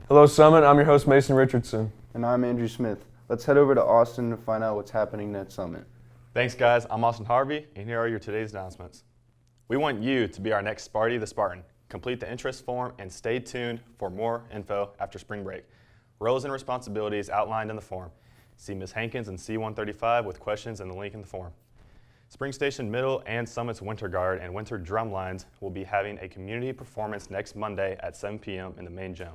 Hello, Summit. I'm your host, Mason Richardson. And I'm Andrew Smith. Let's head over to Austin to find out what's happening at Summit. Thanks, guys. I'm Austin Harvey, and here are your today's announcements. We want you to be our next Sparty the Spartan. Complete the interest form and stay tuned for more info after spring break. Roles and responsibilities outlined in the form. See Ms. Hankins in C-135 with questions in the link in the form. Spring Station Middle and Summit's Winter Guard and Winter Drum Lines will be having a community performance next Monday at 7 p.m. in the main gym.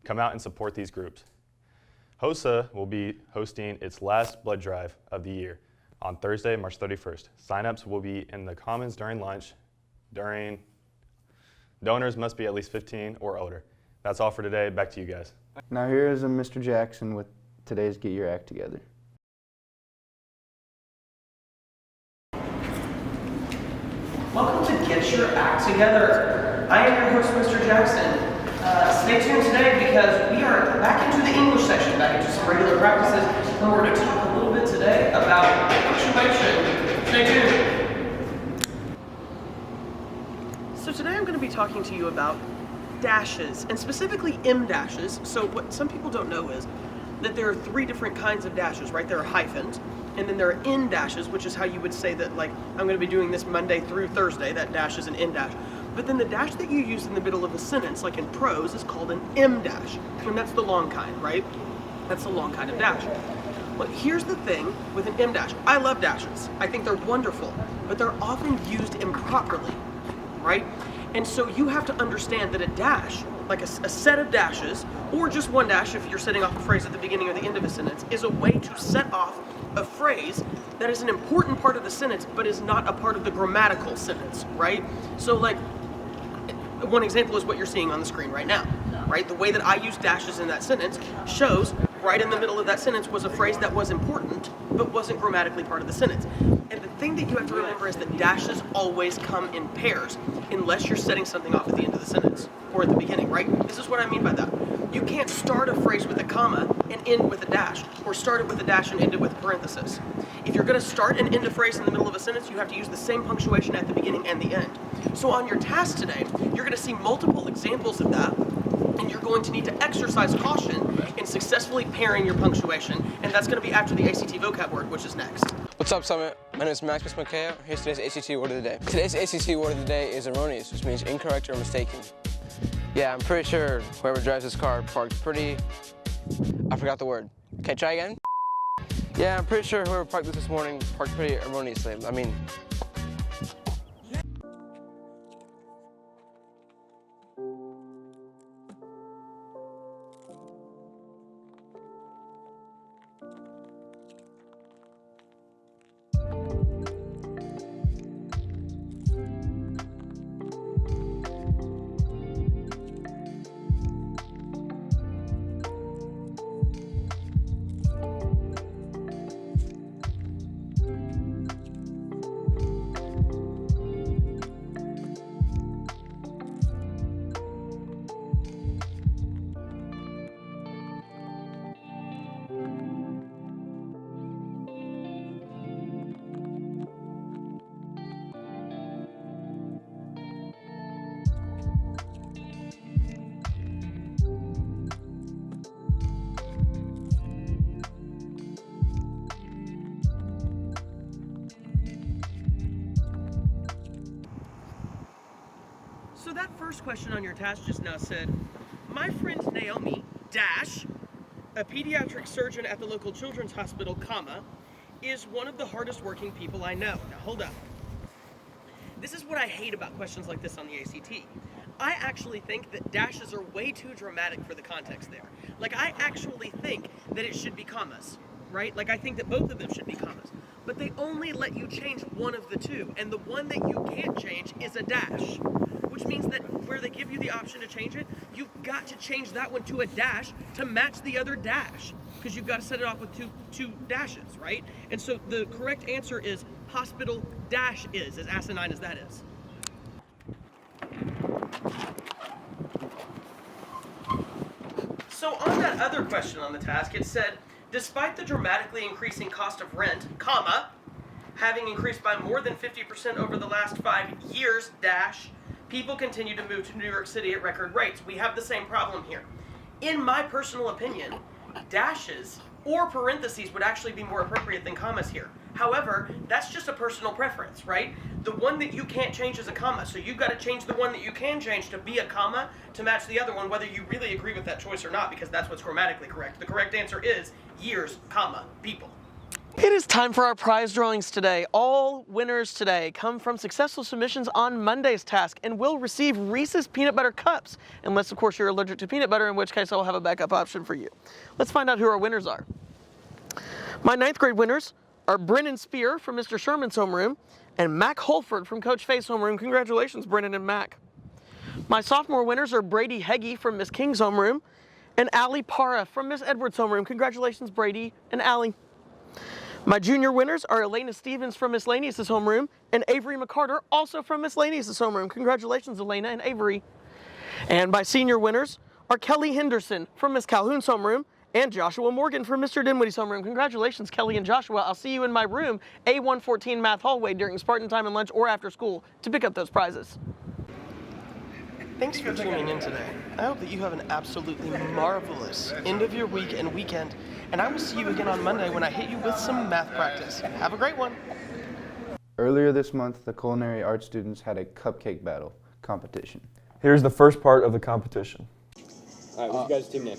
Come out and support these groups. HOSA will be hosting its last blood drive of the year on Thursday, March 31st. Sign-ups will be in the Commons during lunch. Donors must be at least 15 or older. That's all for today. Back to you guys. Now here is Mr. Jackson with today's Get Your Act Together. Welcome to Get Your Act Together. I am your host, Mr. Jackson. Stay tuned today because we are back into the English section, back into some regular practices, and we're going to talk a little bit today about punctuation. Stay tuned. So today I'm going to be talking to you about dashes, and specifically M dashes. So what some people don't know is that there are three different kinds of dashes, right? There are hyphens, and then there are N dashes, which is how you would say that, like, I'm going to be doing this Monday through Thursday. That dash is an N dash. But then the dash that you use in the middle of a sentence, like in prose, is called an M dash, and that's the long kind, right? That's the long kind of dash. But here's the thing with an M dash. I love dashes. I think they're wonderful, but they're often used improperly, right? And so you have to understand that a dash, like a set of dashes, or just one dash if you're setting off a phrase at the beginning or the end of a sentence, is a way to set off a phrase that is an important part of the sentence, but is not a part of the grammatical sentence, right? So like, one example is what you're seeing on the screen right now, right? The way that I use dashes in that sentence shows right in the middle of that sentence was a phrase that was important, but wasn't grammatically part of the sentence. And the thing that you have to remember is that dashes always come in pairs, unless you're setting something off at the end of the sentence, or at the beginning, right? This is what I mean by that. You can't start a phrase with a comma and end with a dash, or start it with a dash and end it with a parenthesis. If you're gonna start and end a phrase in the middle of a sentence, you have to use the same punctuation at the beginning and the end. So on your task today, you're gonna see multiple examples of that, and you're going to need to exercise caution in successfully pairing your punctuation, and that's gonna be after the ACT vocab word, which is next. What's up, Summit? My name is Maximus Makeo. Here's today's ACT word of the day. Today's ACT word of the day is erroneous, which means incorrect or mistaken. Yeah, I'm pretty sure whoever drives this car parked pretty... I forgot the word. Okay, try again? Yeah, I'm pretty sure whoever parked this morning parked pretty erroneously. I mean... So that first question on your task just now said, my friend Naomi, dash, a pediatric surgeon at the local children's hospital, comma, is one of the hardest working people I know. Now hold up. This is what I hate about questions like this on the ACT. I actually think that dashes are way too dramatic for the context there. Like, I actually think that it should be commas, right? Like, I think that both of them should be commas. But they only let you change one of the two, and the one that you can't change is a dash, which means that where they give you the option to change it, you've got to change that one to a dash to match the other dash, because you've got to set it off with two dashes, right? And so the correct answer is hospital dash is, as asinine as that is. So on that other question on the task, it said, despite the dramatically increasing cost of rent, comma, having increased by more than 50% over the last 5 years, dash, people continue to move to New York City at record rates. We have the same problem here. In my personal opinion, dashes or parentheses would actually be more appropriate than commas here. However, that's just a personal preference, right? The one that you can't change is a comma, so you've got to change the one that you can change to be a comma to match the other one, whether you really agree with that choice or not, because that's what's grammatically correct. The correct answer is years, comma, people. It is time for our prize drawings today. All winners today come from successful submissions on Monday's task and will receive Reese's Peanut Butter Cups, unless of course you're allergic to peanut butter, in which case I'll have a backup option for you. Let's find out who our winners are. My 9th grade winners are Brennan Spear from Mr. Sherman's homeroom and Mac Holford from Coach Faye's homeroom. Congratulations, Brennan and Mac. My sophomore winners are Brady Heggie from Miss King's homeroom and Allie Para from Miss Edwards' homeroom. Congratulations, Brady and Allie. My junior winners are Elena Stevens from Miss Lanius' homeroom and Avery McCarter, also from Miss Lanius' homeroom. Congratulations, Elena and Avery. And my senior winners are Kelly Henderson from Miss Calhoun's homeroom and Joshua Morgan from Mr. Dinwiddie's homeroom. Congratulations, Kelly and Joshua. I'll see you in my room, A114 Math Hallway, during Spartan time and lunch or after school to pick up those prizes. Thanks for tuning in today. I hope that you have an absolutely marvelous end of your week and weekend, and I will see you again on Monday when I hit you with some math practice. Have a great one. Earlier this month, the culinary arts students had a cupcake battle competition. Here's the first part of the competition. All right, what's your guys' team name?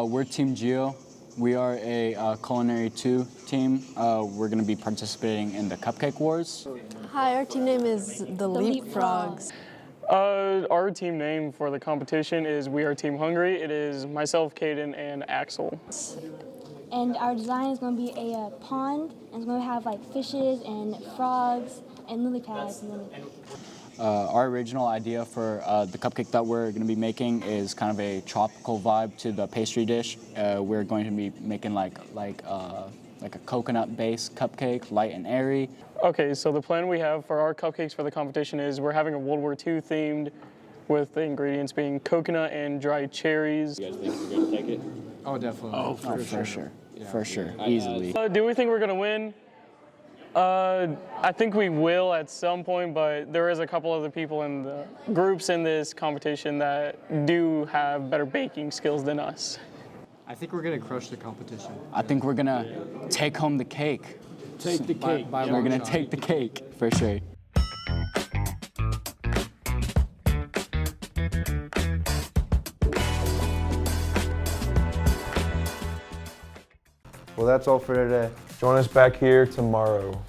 We're Team Geo. We are a Culinary 2 team. We're going to be participating in the Cupcake Wars. Hi, our team name is the Leapfrogs. Our team name for the competition is We Are Team Hungry. It is myself, Caden, and Axel. And our design is going to be a pond, and it's going to have like fishes and frogs and lily pads. Our original idea for the cupcake that we're going to be making is kind of a tropical vibe to the pastry dish. We're going to be making like a coconut-based cupcake, light and airy. Okay, so the plan we have for our cupcakes for the competition is we're having a World War II themed, with the ingredients being coconut and dried cherries. You guys think you're going to take it? Oh, definitely. Oh, for sure. Yeah. For sure, easily. Do we think we're going to win? I think we will at some point, but there is a couple other people in the groups in this competition that do have better baking skills than us. I think we're going to crush the competition. I think we're going to take home the cake. Take the cake. We're going to take the cake, for sure. Well, that's all for today. Join us back here tomorrow.